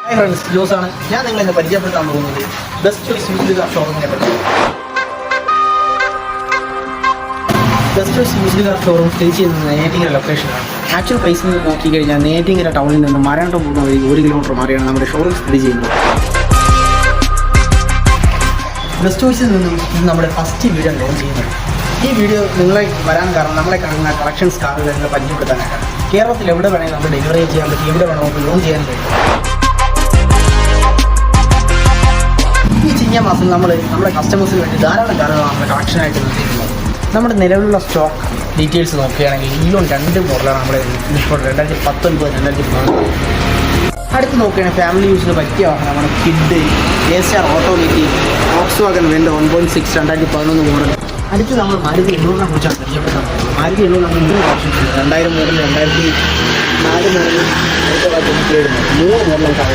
Hi friends, ജോസാണ്. ഞാൻ നിങ്ങളെ പരിചയപ്പെടുത്താൻ പോകുന്നത് ബെസ്റ്റ് ചോയ്സ് യൂസ്ഡ് കാർ ഷോറൂമിനെ പറ്റി. Best choice used car showroom സ്ഥിതി ചെയ്യുന്നത് നെയ്യാറ്റിങ്കര ലൊക്കേഷനാണ്. ആക്ച്വൽ പ്രൈസിൽ നിന്ന് നോക്കിക്കഴിഞ്ഞാൽ നെയ്യാറ്റിങ്കര ടൗണിൽ നിന്ന് മാരാട്ടം പോകുന്ന വഴി 1 കിലോമീറ്റർ മാറിയാണ് നമ്മുടെ ഷോറൂം സ്ഥിതി ചെയ്യുന്നത്. ബെസ്റ്റ് ചോയ്സിൽ നിന്നും ഇത് നമ്മുടെ ഫസ്റ്റ് വീഡിയോ ലോഞ്ച് ചെയ്യുന്നത്. ഈ വീഡിയോ നിങ്ങളെ വരാൻ കാരണം നമ്മളെ കാണുന്ന കളക്ഷൻസ് കാറുകളെ പരിചയപ്പെടുത്താനാണ്. കേരളത്തിൽ എവിടെ വേണമെങ്കിൽ നമുക്ക് ഡെലിവറി ചെയ്യാൻ പറ്റും, എവിടെ വേണമെങ്കിൽ നമുക്ക് ലോഞ്ച് ചെയ്യാൻ കഴിയും. ഈ ചിങ്ങമാസം നമ്മുടെ കസ്റ്റമേഴ്സിന് വേണ്ടി ധാരാളം കാറുകളാണ് നമ്മുടെ കളക്ഷനായിട്ട് നിർത്തിയിട്ടുള്ളത്. നമ്മുടെ നിലവിലുള്ള സ്റ്റോക്ക് ഡീറ്റെയിൽസ് നോക്കുകയാണെങ്കിൽ ഇലോൺ 2 മോഡലാണ് നമ്മുടെ ഇപ്പോൾ 2019, 2014. അടുത്ത് നോക്കുകയാണെങ്കിൽ ഫാമിലി യൂസിന് പറ്റിയ വാഹനമാണ് കിഡ്, ASR automatic, Volkswagen Vento 1.6 2011 model. അടുത്ത് നമ്മൾ മാരുതി 800 കുറിച്ചാണ് പരിചയപ്പെട്ടത്. മാരുതി 800 നമ്മൾ 3 ഓപ്ഷൻസ് ഉണ്ട്. 2000 മോഡൽ, 2004 മോഡൽ, 2017 3 മോഡലാണ്.